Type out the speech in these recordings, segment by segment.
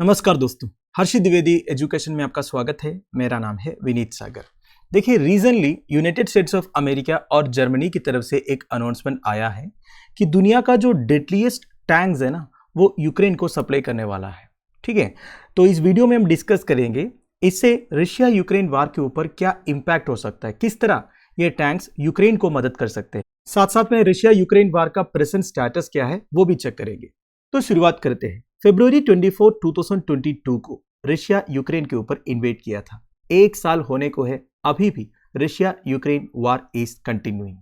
नमस्कार दोस्तों, हर्षित द्विवेदी एजुकेशन में आपका स्वागत है। मेरा नाम है विनीत सागर। देखिए, regionally United States of America और जर्मनी की तरफ से एक अनाउंसमेंट आया है कि दुनिया का जो डेडलीस्ट टैंक्स है ना, वो यूक्रेन को सप्लाई करने वाला है। ठीक है, तो इस वीडियो में हम डिस्कस करेंगे इससे रशिया यूक्रेन वार के ऊपर क्या इंपैक्ट हो सकता है, किस तरह ये टैंक्स यूक्रेन को मदद कर सकते हैं। साथ साथ में रशिया यूक्रेन वार का प्रेजेंट स्टेटस क्या है वो भी चेक करेंगे। तो शुरुआत करते हैं। फरवरी 24, 2022 को रशिया यूक्रेन के ऊपर इन्वेड किया था। एक साल होने को है, अभी भी Russia Ukraine war is continuing.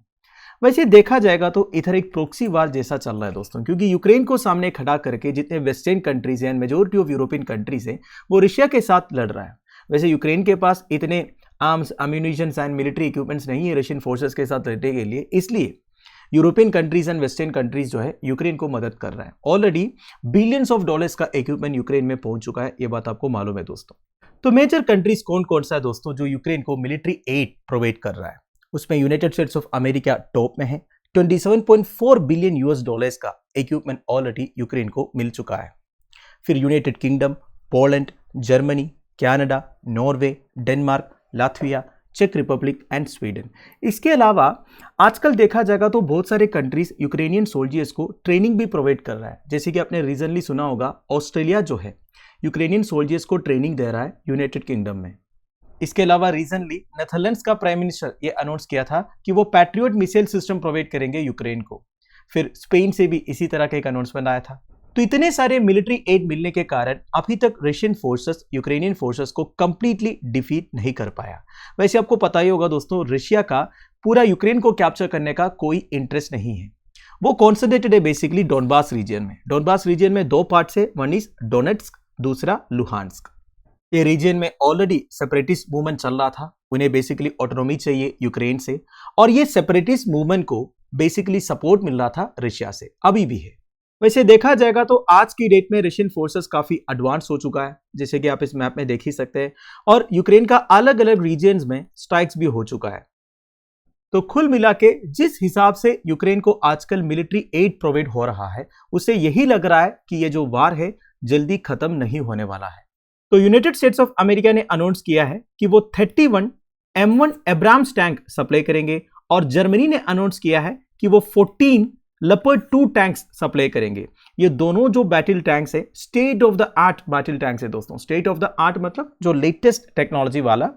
वैसे देखा जाएगा तो इधर एक प्रोक्सी वार जैसा चल रहा है दोस्तों, क्योंकि यूक्रेन को सामने खड़ा करके जितने वेस्टर्न कंट्रीज हैं, मेजोरिटी ऑफ यूरोपियन कंट्रीज हैं, वो रशिया के साथ लड़ रहा है। वैसे यूक्रेन के पास इतने आर्म्स, अम्यूनिशंस एंड मिलिट्री इक्विपमेंट्स नहीं है रशियन फोर्सेस के साथ लड़ने के लिए, इसलिए European countries and western countries जो है यूक्रेन को मदद कर रहा है। ऑलरेडी बिलियंस ऑफ डॉलर्स का इक्विपमेंट यूक्रेन में पहुंच चुका है, ये बात आपको मालूम है दोस्तों। तो मेजर कंट्रीज कौन कौन सा है दोस्तों जो यूक्रेन को मिलिट्री एड प्रोवाइड कर रहा है? उसमें United States of America top में है। 27.4 बिलियन यूएस डॉलर्स का इक्विपमेंट ऑलरेडी यूक्रेन को मिल चुका है। फिर United Kingdom, Poland, Germany, Canada, Norway, Denmark, Latvia, चेक रिपब्लिक एंड स्वीडन। इसके अलावा आजकल देखा जाएगा तो बहुत सारे कंट्रीज यूक्रेनियन सोल्जर्स को ट्रेनिंग भी प्रोवाइड कर रहा है। जैसे कि आपने रीजनली सुना होगा, ऑस्ट्रेलिया जो है यूक्रेनियन सोल्जर्स को ट्रेनिंग दे रहा है यूनाइटेड किंगडम में। इसके अलावा रीजनली नेदरलैंड्स का प्राइम मिनिस्टर ये अनाउंस किया था कि वो पैट्रियट मिसाइल सिस्टम प्रोवाइड करेंगे यूक्रेन को। फिर स्पेन से भी इसी तरह का एक अनाउंसमेंट आया था। तो इतने सारे मिलिट्री एड मिलने के कारण अभी तक रशियन फोर्सेस यूक्रेनियन फोर्सेस को कंप्लीटली डिफीट नहीं कर पाया। वैसे आपको पता ही होगा दोस्तों, रशिया का पूरा यूक्रेन को कैप्चर करने का कोई इंटरेस्ट नहीं है। वो कॉन्सेंट्रेटेड है बेसिकली डोनबास रीजन में। डोनबास रीजन में दो पार्ट्स है, वन इज डोनेट्स्क, दूसरा लुहांस्क। ये रीजन में ऑलरेडी सेपरेटिस्ट मूवमेंट चल रहा था, उन्हें बेसिकली ऑटोनॉमी चाहिए यूक्रेन से, और ये सेपरेटिस्ट मूवमेंट को बेसिकली सपोर्ट मिल रहा था रशिया से, अभी भी है। वैसे देखा जाएगा तो आज की डेट में रशियन फोर्सेस काफी एडवांस हो चुका है, जैसे कि आप इस मैप में देख ही सकते हैं, और यूक्रेन का अलग अलग रीजन्स में स्ट्राइक्स भी हो चुका है। तो कुल मिला के जिस हिसाब से यूक्रेन को आजकल मिलिट्री एड प्रोवाइड हो रहा है, उससे यही लग रहा है कि ये जो वार है जल्दी खत्म नहीं होने वाला है। तो यूनाइटेड स्टेट्स ऑफ अमेरिका ने अनाउंस किया है कि वो 31 M1 एब्राम्स टैंक सप्लाई करेंगे, और जर्मनी ने अनाउंस किया है कि वो 14 लेपर्ड 2 टैंक्स सप्लाई करेंगे। ये दोनों जो बैटल टैंक्स है, state of the art battle tanks है दोस्तों। स्टेट ऑफ द आर्ट मतलब जो लेटेस्ट टेक्नोलॉजी वाला,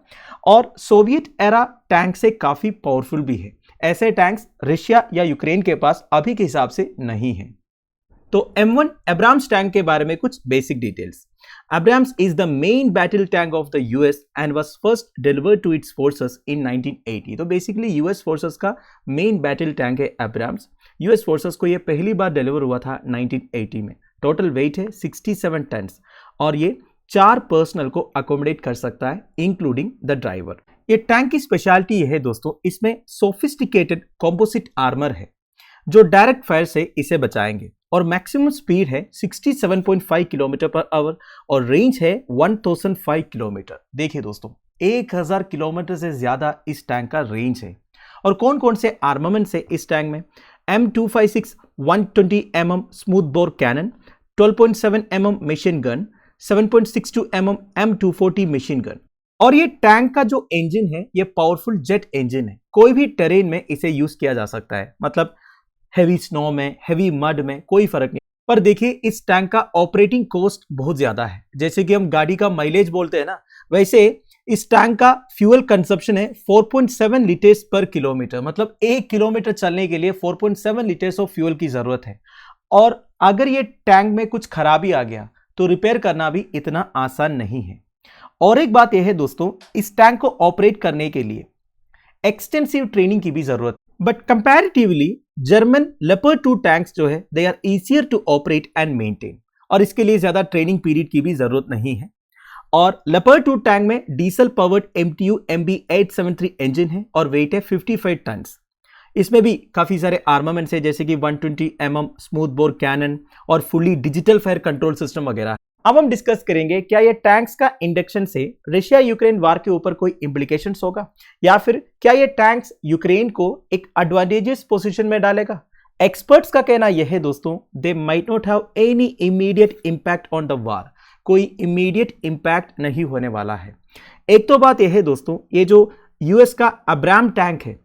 और सोवियत एरा टैंक से काफी पावरफुल भी है। ऐसे टैंक्स रशिया या यूक्रेन के पास अभी के हिसाब से नहीं है। तो M1 एब्राम्स टैंक के बारे में कुछ basic details. Abrams is the main battle tank of the US and was first delivered to its forces in 1980. तो बेसिकली यूएस फोर्सेस का मेन बैटल टैंक है Abrams। यूएस फोर्सेस को ये पहली बार डिलीवर हुआ था 1980 में। टोटल वेट है 67 टन्स, और ये 4 पर्सनल को अकोमोडेट कर सकता है, इंक्लूडिंग द ड्राइवर। ये टैंक की स्पेशलिटी ये है दोस्तों, इसमें सोफिस्टिकेटेड कंपोजिट आर्मर है जो डायरेक्ट फायर से इसे बचाएंगे, और मैक्सिमम स्पीड है 67.5 किलोमीटर पर आवर, और रेंज है 1005 किलोमीटर। देखिए दोस्तों, 1000 किलोमीटर से ज्यादा इस टैंक का रेंज है। और कौन कौन से आर्मामेंट है इस टैंक में? M256 120 mm smooth bore cannon, 12.7 mm machine gun, 7.62 mm M240 machine gun. और ये टैंक का जो इंजन है ये पावरफुल जेट इंजन है। कोई भी टेरेन में इसे यूज किया जा सकता है, मतलब हेवी स्नो में, हेवी मड में, कोई फर्क नहीं। पर देखिए, इस टैंक का ऑपरेटिंग कॉस्ट बहुत ज्यादा है। जैसे कि हम गाड़ी का माइलेज बोलते हैं ना, वैसे इस टैंक का फ्यूल कंजप्शन है 4.7 लीटर्स पर किलोमीटर। मतलब 1 किलोमीटर चलने के लिए 4.7 लीटर्स ऑफ फ्यूल की जरूरत है। और अगर ये टैंक में कुछ खराबी आ गया तो रिपेयर करना भी इतना आसान नहीं है। और एक बात यह है दोस्तों, इस टैंक को ऑपरेट करने के लिए एक्सटेंसिव ट्रेनिंग की भी जरूरत, but comparatively German Leopard 2 tanks जो है they are easier to operate and maintain, और इसके लिए ज्यादा ट्रेनिंग पीरियड की भी जरूरत नहीं है। और लेपर्ड 2 टैंक में diesel powered MTU MB873 engine है, और वेट है 55 टन्स। इसमें भी काफी सारे आर्मामेंट्स है, जैसे कि 120 mm स्मूथ बोर कैनन और fully digital fire control system वगैरह। अब हम डिस्कस करेंगे क्या ये टैंक्स का इंडक्शन से रशिया यूक्रेन वार के ऊपर कोई इंप्लीकेशंस होगा, या फिर क्या ये टैंक्स यूक्रेन को एक एडवांटेजियस पोजीशन में डालेगा। एक्सपर्ट्स का कहना यह है दोस्तों, they might not have any immediate impact on the war, कोई इमीडिएट इम्पैक्ट नहीं होने वाला है। एक तो बात यह है दोस्तों, ये जो यूएस का अब्राम टैंक है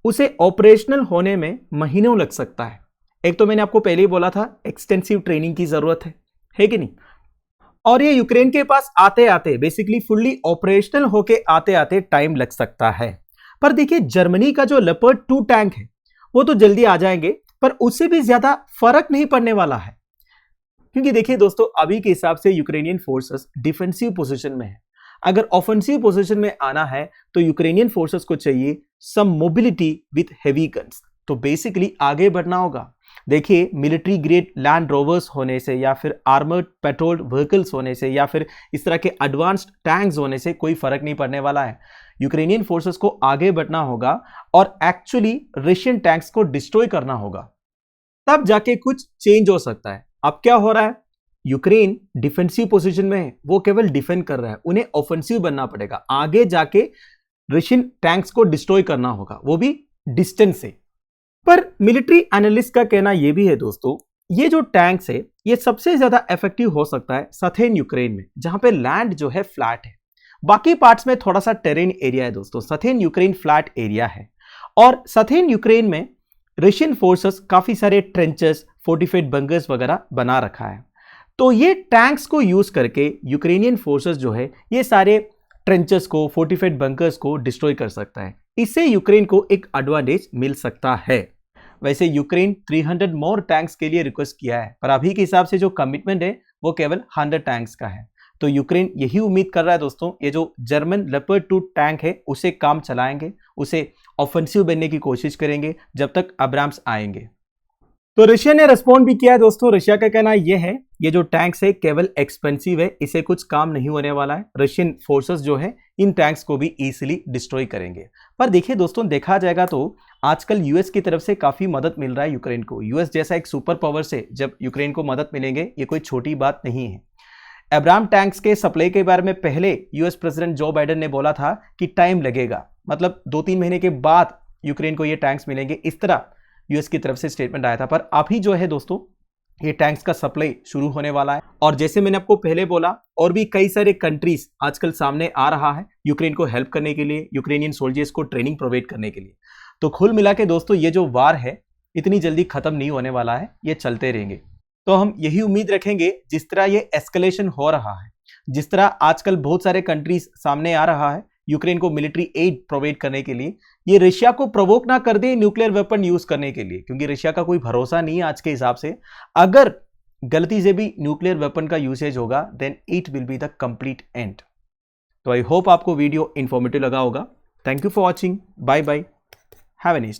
उसे ऑपरेशनल होने में महीनों लग सकता है। एक तो मैंने आपको पहले ही बोला था एक्सटेंसिव ट्रेनिंग की जरूरत है कि नहीं, और ये यूक्रेन के पास आते आते बेसिकली फुल्ली ऑपरेशनल होके आते आते टाइम लग सकता है। पर देखिए जर्मनी का जो लेपर्ड 2 टैंक है वो तो जल्दी आ जाएंगे, पर उससे भी ज्यादा फर्क नहीं पड़ने वाला है, क्योंकि देखिए दोस्तों अभी के हिसाब से यूक्रेनियन फोर्सेस डिफेंसिव पोजीशन में है। अगर ऑफेंसिव पोजीशन में आना है तो यूक्रेनियन फोर्सेस को चाहिए सम मोबिलिटी विथ हेवी गन्स, तो बेसिकली आगे बढ़ना होगा। देखिए मिलिट्री ग्रेड लैंड रोवर्स होने से या फिर आर्मर्ड पेट्रोल्ड व्हीकल्स होने से या फिर इस तरह के एडवांस्ड टैंक्स होने से कोई फर्क नहीं पड़ने वाला है। यूक्रेनियन फोर्सेस को आगे बढ़ना होगा और एक्चुअली रशियन टैंक्स को डिस्ट्रॉय करना होगा, तब जाके कुछ चेंज हो सकता है। अब क्या हो रहा है, यूक्रेन डिफेंसिव पोजीशन में है, वो केवल डिफेंड कर रहा है, उन्हें ऑफेंसिव बनना पड़ेगा, आगे जाके रशियन टैंक्स को डिस्ट्रॉय करना होगा, वो भी डिस्टेंस से। पर मिलिट्री एनालिस्ट का कहना यह भी है दोस्तों, ये जो टैंक्स है ये सबसे ज्यादा इफेक्टिव हो सकता है सथेन यूक्रेन में, जहां पे लैंड जो है फ्लैट है, बाकी पार्ट्स में थोड़ा सा टेरेन एरिया है दोस्तों। सथेन यूक्रेन फ्लैट एरिया है और सथेन यूक्रेन में रशियन फोर्सेस काफी सारे ट्रेंचेस, फोर्टिफाइड बंकर्स वगैरह बना रखा है, तो ये टैंक्स को यूज करके यूक्रेनियन फोर्सेस जो है ये सारे ट्रेंचेस को, फोर्टिफाइड बंकर्स को डिस्ट्रॉय कर सकता है। इससे यूक्रेन को एक एडवांटेज मिल सकता है। वैसे यूक्रेन 300 मोर टैंक्स के लिए रिक्वेस्ट किया है, पर अभी के हिसाब से जो कमिटमेंट है वो केवल 100 टैंक्स का है। तो यूक्रेन यही उम्मीद कर रहा है दोस्तों, ये जो जर्मन लेपर्ड 2 टैंक है उसे काम चलाएंगे, उसे ऑफेंसिव बनने की कोशिश करेंगे जब तक अब्राम्स आएंगे। तो रशिया ने रिस्पॉन्ड भी किया है दोस्तों। रशिया का कहना यह है ये जो टैंक्स है केवल एक्सपेंसिव है, इसे कुछ काम नहीं होने वाला है, रशियन फोर्सेस जो है इन टैंक्स को भी इजीली डिस्ट्रॉय करेंगे। पर देखिए दोस्तों, देखा जाएगा तो आजकल यूएस की तरफ से काफी मदद मिल रहा है यूक्रेन को। यूएस जैसा एक सुपर पावर से जब यूक्रेन को मदद मिलेंगे ये कोई छोटी बात नहीं है। अब्राम टैंक्स के सप्लाई के बारे में पहले यूएस प्रेसिडेंट जो बाइडेन ने बोला था कि टाइम लगेगा, मतलब 2-3 महीने के बाद यूक्रेन को ये टैंक्स मिलेंगे, इस तरह यूएस की तरफ से स्टेटमेंट आया था। पर अभी जो है दोस्तों ये टैंक्स का सप्लाई शुरू होने वाला है, और जैसे मैंने आपको पहले बोला और भी कई सारे कंट्रीज आजकल सामने आ रहा है यूक्रेन को हेल्प करने के लिए, यूक्रेनियन सोल्जर्स को ट्रेनिंग प्रोवाइड करने के लिए। तो कुल मिला के दोस्तों ये जो वार है इतनी जल्दी खत्म नहीं होने वाला है, ये चलते रहेंगे। तो हम यही उम्मीद रखेंगे जिस तरह ये एस्केलेशन हो रहा है, जिस तरह आजकल बहुत सारे कंट्रीज सामने आ रहा है यूक्रेन को मिलिट्री एड प्रोवाइड करने के लिए, ये रशिया को प्रोवोक ना कर दे न्यूक्लियर वेपन यूज करने के लिए, क्योंकि रशिया का कोई भरोसा नहीं है आज के हिसाब से। अगर गलती से भी न्यूक्लियर वेपन का यूसेज होगा then it will be the complete end. तो आई होप आपको वीडियो इंफॉर्मेटिव लगा होगा। Thank you for watching, bye bye, have a nice day.